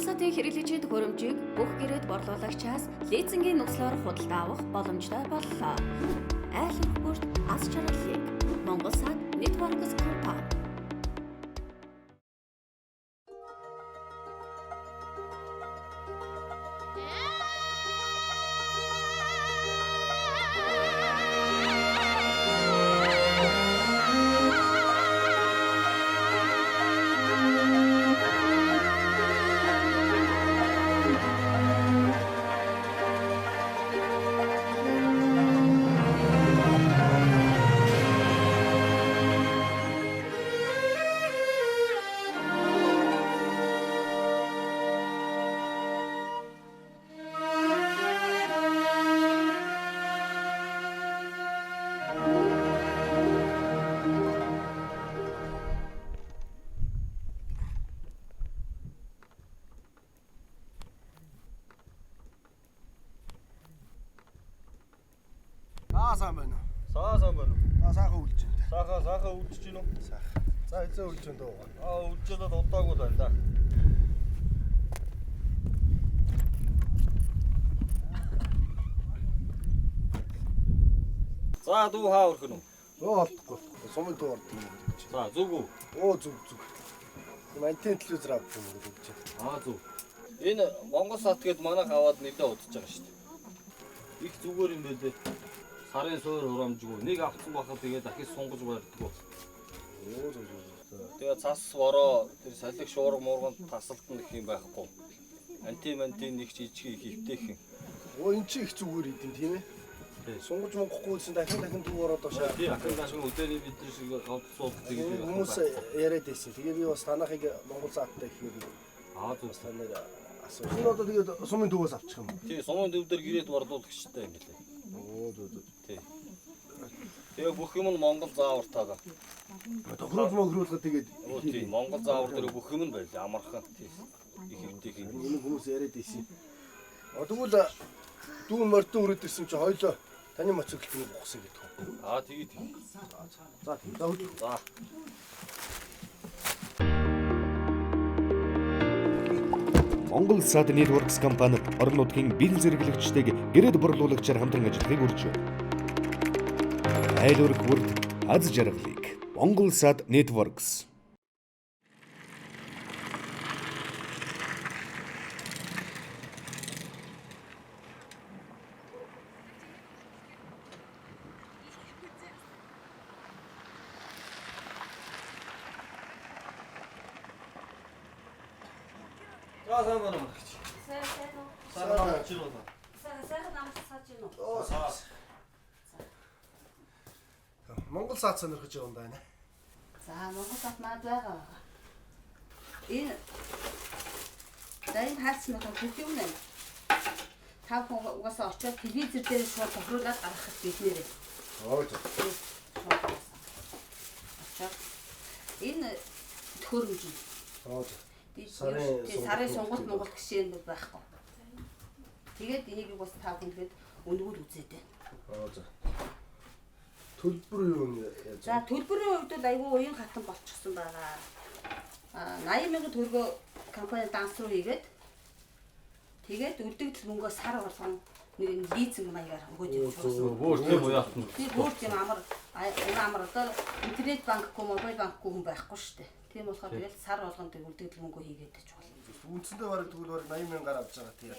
Сатын хэрэглэгчид хөрөмжийг бүх гэрээд борлуулагчаас лизингийн нөхцлөөр худалдаа авах боломжтой боллоо. Айл өргөөрт аз жаргалыг Монгол Сат Networks компани. Сайн байна уу? Сайн байна уу? Сайхан үлж байна. Сайхан үлдэж гин үү? Сайхан. За эзэн үлж байна дөө. Үлжээд удаагүй байна да. За дүү хаа өрхөн үү? Олдохгүй. Сумын дуу орд юм гэж. За зүг үү? Зүг. Мантин телевизээр авах юм гэж. Зүг. Энэ Монгол Сат гээд манайх аваад нэлээд удаж байгаа шүү дээ. Их зүгээр юм байлээ. Сарын суур хурамжгүй. Нэг авцсан байхад тэгээд дахиж сунгаж барьдгүй. Тэгээд цас бороо тэр салхи шуурга муурганд тасалтан гэх юм байхгүй. Антимантин нэг жижиг хөвтэйхэн. Энд чи их зүгээр идэв тийм ээ. Сунгаж монгохгүйсэн дахин төв ороод очоо. Тийм дахин дашин өдөөний бид нар шиг гавцсууд тэгээд хүмүүс яриад байсан. Тэгээд би бас танахыг Монгол Сааттай ихээр зүг танаар асуусан. Энэ одоо тэгээд сумын төвөөс авчих юм. Тийм сумын төв дээр гэрээд борлуулагчтай юм лээ. Тийм. Тэгээ бүх юм нь Монгол заавар тагаа. Хөрөөлгөө тэгээд тийм Монгол заавар дээр бүх юм нь байлаа амархан тийм. Их хөвтэйхэн. Энэ хүмүүс яриад байсан. Тэгвэл дүүн мордон өрөөд ирсэн чи хоёлоо таны моцоглолтыг бухсан гэдэг. Тэгээд. За. Монгол Сат Networks компани орон нутгийн бизнес эрхлэгчтэйг гэрээд борлуулагчаар хамтран ажиллахыг үрж байна. Айл өргөөрт аз жаргалыг Монгол Сат Networks. Сайн байна уу? Сайхан намс сааж гинөө. Монгол Сат сонирхож байгаа юм байна. За Монгол Сат маад байгаа. Энэ хайцсан нэг хөдөлгөөн юм байна. Та хүн угаасаа очиод телевизэр дээр шууд тохируулаад гаргахад биднэрээ. Очоод энэ төхөөрөмж юм. Сарын сонголт Монгол гişээн байхгүй. Тэгээд энийг бас та хүнгээд өнгөөр үзээд байна. Төлбөр юу юм яаж? За төлбөрийн хувьд бол айгүй уян хатан болчихсон байгаа. 80,000 төгрөгөө компани данс руу хийгээд тэгээд үлдэгдэл мөнгөө сар болгон нэг лизинг маягаар өгөөд явуулсан. Бөөр тийм уу яах вэ? Тэгээд бөөр тийм амар одоо интернет банкгүй, мобайл банкгүй хүн байхгүй шүү дээ. Тийм болохоор тэгэл сар болгонд үлдэгдэл мөнгөө хийгээд тач болно. Үндсэндээ бараг тэгвэл 80,000-аар авч байгаа тийм.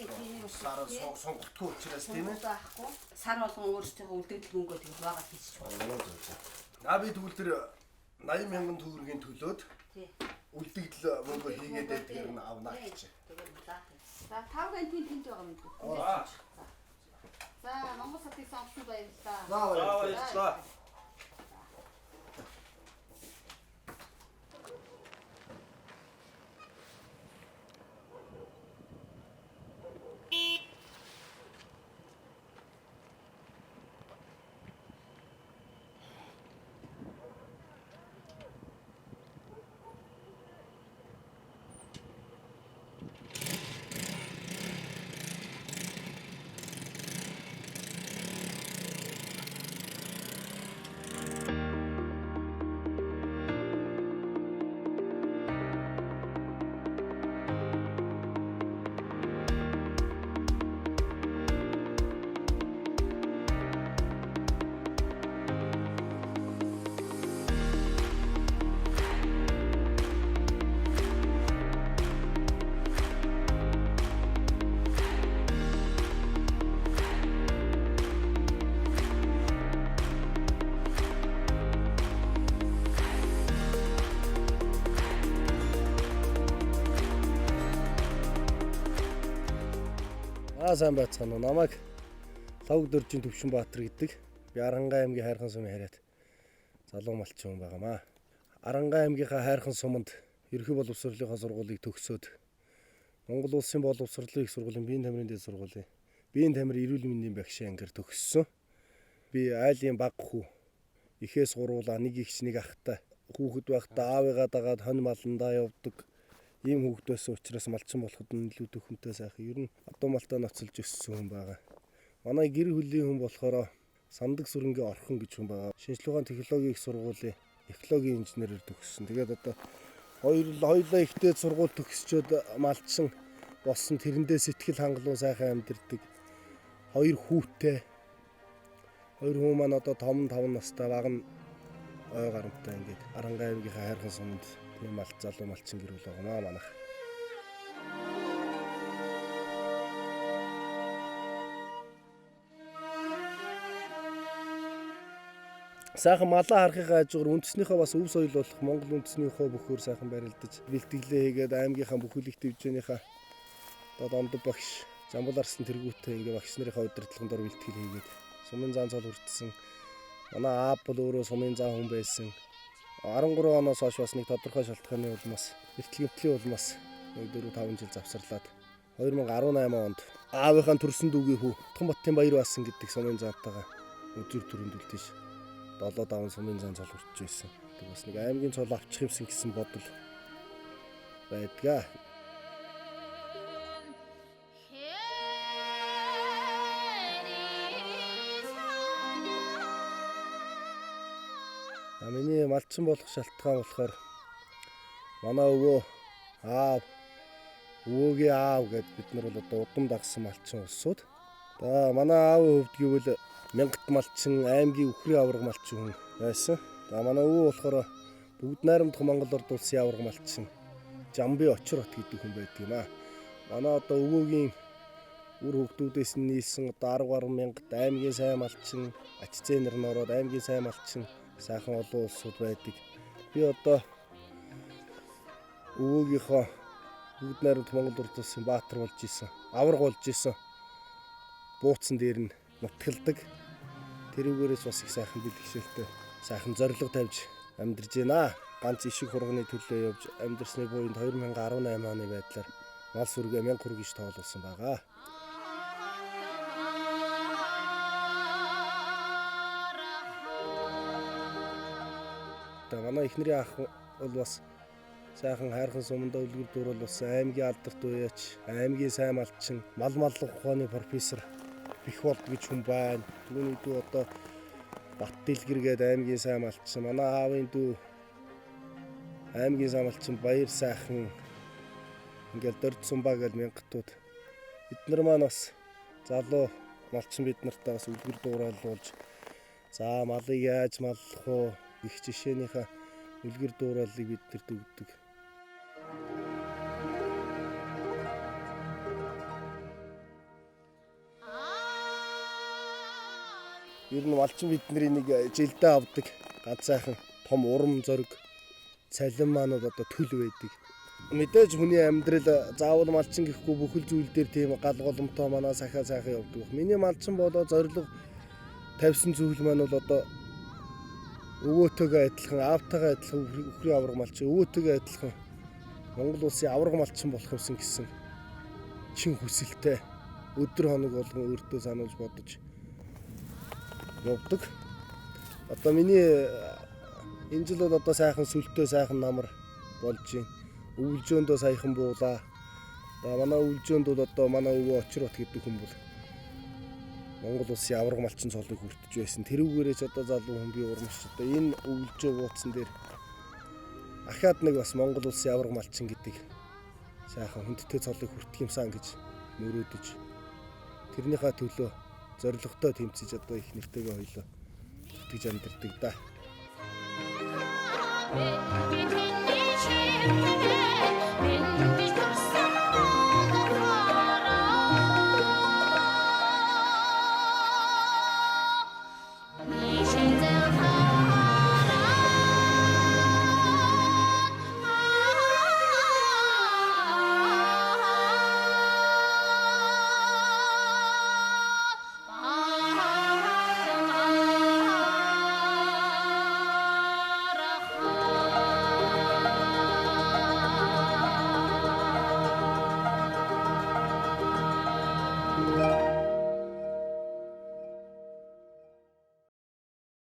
Сараа сонголтгүй учраас тийм ээ. Байхгүй. Сар болгон өөрсдийнхөө үлдэгдэл мөнгөө тэгэл байгаа хийчих болно. Би тэгвэл тэр 80,000 төгрөгийн төлөөд үлдэгдэл мөнгөө хийгээд тэр нь авна гэж. За 5 гантын тэнд байгаа юм дүү. За Монгол Сатыг сонгосон баярлалаа. Баярлалаа. Сайн байцгаана уу. Намайг Лавг Дөржийн Төвшинбаатар гэдэг. Би Арангаа аймгийн Хайрхан сумын хариат залуу малчин хүн байгаамаа. Арангаа аймгийнхаа Хайрхан суманд ерөнхий боловсролынхаа сургуулийг төгсөөд Монгол улсын боловсролын их сургуулийн биеийн тамирын дээд сургуулийн биеийн тамир эрүүл мэндийн багшийн ангиар төгссөн. Би айлын баг хүү ихээс гуруула нэг ихч нэг ахтай хүүхэд байхдаа аавыгаа дагаад хонь маландаа явдаг. Ийм хүүхэд байсан учраас малчин болоход нь илүү төхөнтэй сайхан. Ер нь адуу малтаа ноцолж өссөн хүн байгаа. Манай гэр бүлийн хүн болохоор Сандаг сүрэнгийн орхон гэж хүн байгаа. Шинжлэх ухааны технологийн их сургуулийн экологийн инженерээр төгссөн. Тэгээд одоо хоёулаа ихтэй сургууль төгсчөөд малчин болсон, тэрэндээ сэтгэл хангалуун сайхан амьдэрдэг. Хоёр хүүтэй. Хоёр хүн маань одоо том 5 настай, баг нь ой гарамтай ингээд Арангаа аймгийнхаа Хайрхан суманд тийм залуу малчин гэр бүл байгаа манайх. Сайхан малаа харахыг хажуугаар үндэснийхөө бас өв соёл болох Монгол үндэсний хоо бөхөр сайхан барилдаж бэлтгэлээ хийгээд аймгийнхаа бүхэлдэх төвжөөнийхөө одоо ондоо багш Жамбал Арслан тэргүүтээ ингээ багш нарын удирдлагын дор бэлтгэл хийгээд сумын зан цол хүртсэн. Манай аав бол өөрөө сумын зан хүн байсан. 13 оноос хойш бас нэг тодорхой шалтгааны улмаас бэлтгэлийн улмаас 4-5 жил завсарлаад 2018 онд аавынхаа төрсөн дүүгийн хүү Томбаттын баяр баасан гэдэг сумын зантайгаа өдөр төрөнд үлдээш 7-5 сумын зан цол хүртэж байсан. Тэг бас нэг аймгийн цол авчих юмсан гэсэн бодол байдгаа. Миний малчин болох шалтгаан болохоор манай өвөө аав өвөөгийн аав гэд бид нар бол одоо удам дагсан малчин улсууд. За манай аавын хувьд гэвэл мянгат малчин аймгийн үхрийн авраг малчин хүн байсан. За манай өвөө болохоор бүгд найрамдах Монгол Орд улсын авраг малчин Жамби Очрот гэдэг хүн байдаг юм аа. Манай одоо өвөөгийн үр хөвгдүүдээс нь нийлсэн одоо 10 гаруй мянгат аймгийн сайн малчин, ач зээнэр нь ороод аймгийн сайн малчин сайхан олон улсууд байдаг. Би одоо өвөөгийнхөө бүгд найрамдах Монгол Орд улсын баатар болж исэн, авраг болж исэн. Бууцсан дээр нь нутгалдаг. Тэрүүгээрээс бас их сайхан бэлгшээлтэй, сайхан зориг тавьж амьдарч байна. Ганц ишиг хурганы төлөө явж амьдарсны буйнд 2018 оны байдлаар мал сүргээ 1000 хүргэж тоолуулсан байгаа. Манай эхнэрийн ах бол бас сайхан Хайрхан суманд үлгэр дууруулсан аймгийн алдарт уяач, аймгийн сайн малчин, мал ухааны профессор Бих болд гэж хүн байна. Түүний дүү одоо Бат Дэлгэргээд аймгийн сайн малчин, манай аавын дүү аймгийн сайн малчин Баяр сайхан ингээл Дорд Сумбаа гэл мянгатууд. Эднэр маань бас залуу малчин бид нартай бас үлгэр дууруулж за малыг яаж маллах вэ? Их жишээнийхээ үлгэр дуурайлыг бид нарт өгдөг. Ер нь малчин бидний нэг жилдээ авдаг ганц сайхан том урам зориг цалин маань одоо төл байдаг. Мэдээж хүний амьдрал заавал малчин гэхгүй бүхэл зүйл дээр тийм гал голомтоо манай сахиа сайхан явдаг. Миний малчин болоо зориг тавьсан зүйл маань бол одоо өвөөтэйгээ адилхан, аавтайгаа адилхан үхрийн авраг малчин, өвөөтэйгээ адилхан Монгол улсын авраг малчин болох юмсан гэсэн чин хүсэлтэй өдөр хоног болгон өөртөө сануулж бодож явдаг. Одоо миний энэ жил бол одоо сайхан сүлтөө сайхан намар болж байна. Өвлжөөндөө саяхан буулаа. За манай өвлжөөнд бол одоо манай өвөө Очрот гэдэг хүн бол Монгол улсын авраг малчин цолыг хүртэж байсан. Тэрүүгээрээ ч одоо залуу хүн би урамш одоо энэ өвлжөө бууцсан дээр ахаад нэг бас Монгол улсын авраг малчин гэдэг сайхан хүндтэй цолыг хүртэх юмсан гэж мөрөөдөж тэрнийхээ төлөө зоригтой тэмцэж одоо их нэртэйгээ хоёлоо хүртэж амьдэрдэг да.